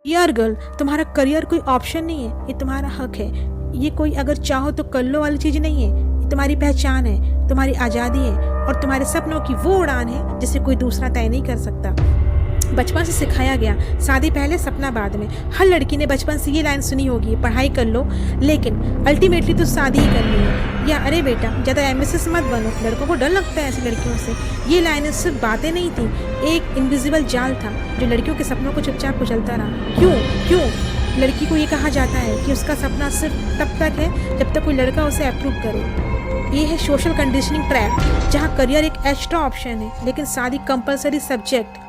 यार गर्ल, तुम्हारा करियर कोई ऑप्शन नहीं है, ये तुम्हारा हक है। ये कोई अगर चाहो तो कर लो वाली चीज़ नहीं है। ये तुम्हारी पहचान है, तुम्हारी आज़ादी है और तुम्हारे सपनों की वो उड़ान है जिसे कोई दूसरा तय नहीं कर सकता। बचपन से सिखाया गया, शादी पहले सपना बाद में। हर लड़की ने बचपन से ये लाइन सुनी होगी, पढ़ाई कर लो लेकिन अल्टीमेटली तो शादी ही करनी है। या अरे बेटा ज़्यादा एम्बिशियस मत बनो, लड़कों को डर लगता है ऐसी लड़कियों से। ये लाइनें सिर्फ बातें नहीं थी, एक इनविजिबल जाल था जो लड़कियों के सपनों को चुपचाप कुचलता रहा। क्यों क्यों लड़की को ये कहा जाता है कि उसका सपना सिर्फ तब तक है जब तक कोई लड़का उसे अप्रूव करे। ये है सोशल कंडीशनिंग ट्रैप, जहाँ करियर एक एक्स्ट्रा ऑप्शन है लेकिन शादी कंपलसरी सब्जेक्ट।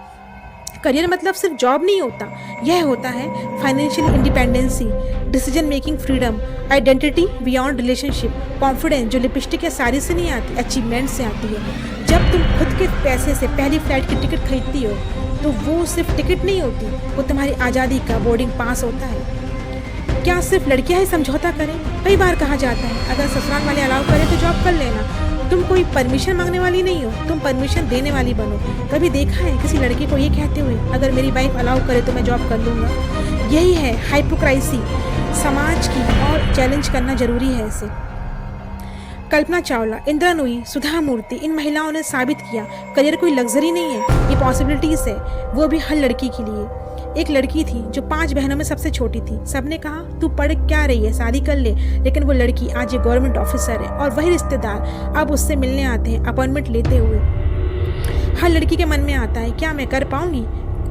करियर मतलब सिर्फ जॉब नहीं होता, यह होता है financial independency, decision making freedom, identity beyond relationship, confidence जो लिपस्टिक या साड़ी से नहीं आती, अचीवमेंट से आती है। जब तुम खुद के पैसे से पहली फ्लाइट की टिकट खरीदती हो तो वो सिर्फ टिकट नहीं होती, वो तुम्हारी आज़ादी का बोर्डिंग पास होता है। क्या सिर्फ लड़कियां ही समझौता करें? कई बार कहा जाता है अगर ससुराल वाले अलाउ करें तो जॉब कर लेना। तुम कोई परमिशन मांगने वाली नहीं हो, तुम परमिशन देने वाली बनो। कभी देखा है किसी लड़के को ये कहते हुए अगर मेरी वाइफ अलाउ करे तो मैं जॉब कर लूँगा? यही है हाइपोक्राइसी समाज की और चैलेंज करना जरूरी है इसे। कल्पना चावला, इंदिरा नूई, सुधा मूर्ति, इन महिलाओं ने साबित किया करियर कोई लग्जरी नहीं है, ये पॉसिबिलिटीज है, वो भी हर लड़की के लिए। एक लड़की थी जो 5 बहनों में सबसे छोटी थी। सबने कहा तू पढ़ क्या रही है, शादी कर ले। लेकिन वो लड़की आज एक गवर्नमेंट ऑफिसर है और वही रिश्तेदार अब उससे मिलने आते हैं अपॉइंटमेंट लेते हुए। हर लड़की के मन में आता है क्या मैं कर पाऊंगी,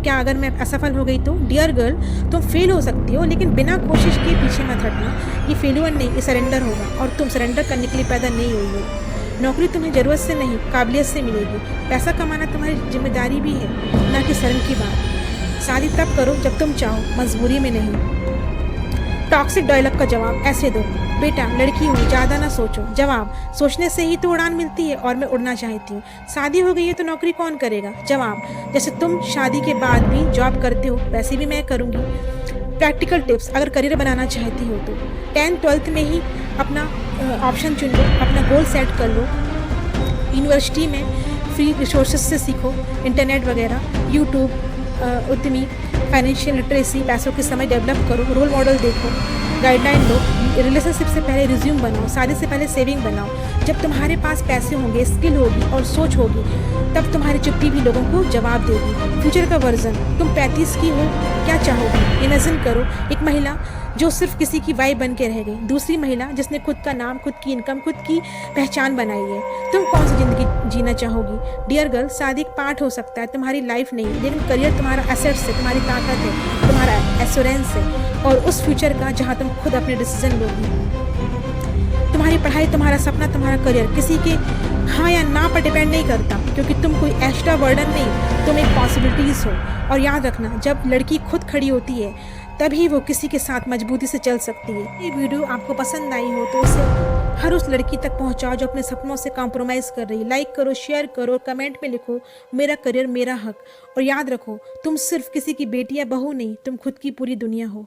क्या अगर मैं असफल हो गई तो? डियर गर्ल, तुम फेल हो सकती हो लेकिन बिना कोशिश किए पीछे मत हटना। ये फेल्यूर नहीं, ये सरेंडर होगा और तुम सरेंडर करने के लिए पैदा नहीं हुई हो। नौकरी तुम्हें ज़रूरत से नहीं काबिलियत से मिलेगी। पैसा कमाना तुम्हारी जिम्मेदारी भी है, ना कि शर्म की बात। शादी तब करो जब तुम चाहो, मजबूरी में नहीं। टॉक्सिक डायलॉग का जवाब ऐसे दो, बेटा लड़की हूँ ज़्यादा ना सोचो। जवाब, सोचने से ही तो उड़ान मिलती है और मैं उड़ना चाहती हूँ। शादी हो गई है तो नौकरी कौन करेगा? जवाब, जैसे तुम शादी के बाद भी जॉब करते हो वैसे भी मैं करूँगी। प्रैक्टिकल टिप्स अगर करियर बनाना चाहती हो तो 10th-12th में ही अपना ऑप्शन चुन लो, अपना गोल सेट कर लो। यूनिवर्सिटी में फ्री रिसोर्सेज से सीखो, इंटरनेट वगैरह, यूट्यूब, उद्यमी, फाइनेंशियल लिटरेसी, पैसों की समझ डेवलप करो, रोल मॉडल देखो, गाइडलाइन लो। रिलेशनशिप से पहले रिज्यूम बनाओ, शादी से पहले सेविंग बनाओ। जब तुम्हारे पास पैसे होंगे, स्किल होगी और सोच होगी तब तुम्हारी चुप्पी भी लोगों को जवाब देगी। फ्यूचर का वर्जन, तुम 35 की हो, क्या चाहोगी? इमेजिन करो एक महिला जो सिर्फ किसी की वाइफ बन के रह गई, दूसरी महिला जिसने खुद का नाम, खुद की इनकम, खुद की पहचान बनाई है। तुम कौन सी जिंदगी जीना चाहोगी? डियर गर्ल, शादी एक पार्ट हो सकता है, तुम्हारी लाइफ नहीं, लेकिन करियर तुम्हारा एसेट्स है, तुम्हारी ताकत है, तुम्हारा एश्योरेंस है और उस फ्यूचर का जहाँ तुम खुद अपने डिसीजन लोगी। तुम्हारी पढ़ाई, तुम्हारा सपना, तुम्हारा करियर किसी के हाँ या ना पर डिपेंड नहीं करता, क्योंकि तुम कोई एक्स्ट्रा बर्डन नहीं, तुम एक पॉसिबिलिटीज हो। और याद रखना, जब लड़की खुद खड़ी होती है तभी वो किसी के साथ मजबूती से चल सकती है। ये वीडियो आपको पसंद आई हो तो इसे हर उस लड़की तक पहुंचाओ जो अपने सपनों से कॉम्प्रोमाइज़ कर रही है। लाइक करो, शेयर करो, कमेंट में लिखो मेरा करियर मेरा हक। और याद रखो, तुम सिर्फ किसी की बेटी या बहू नहीं, तुम खुद की पूरी दुनिया हो।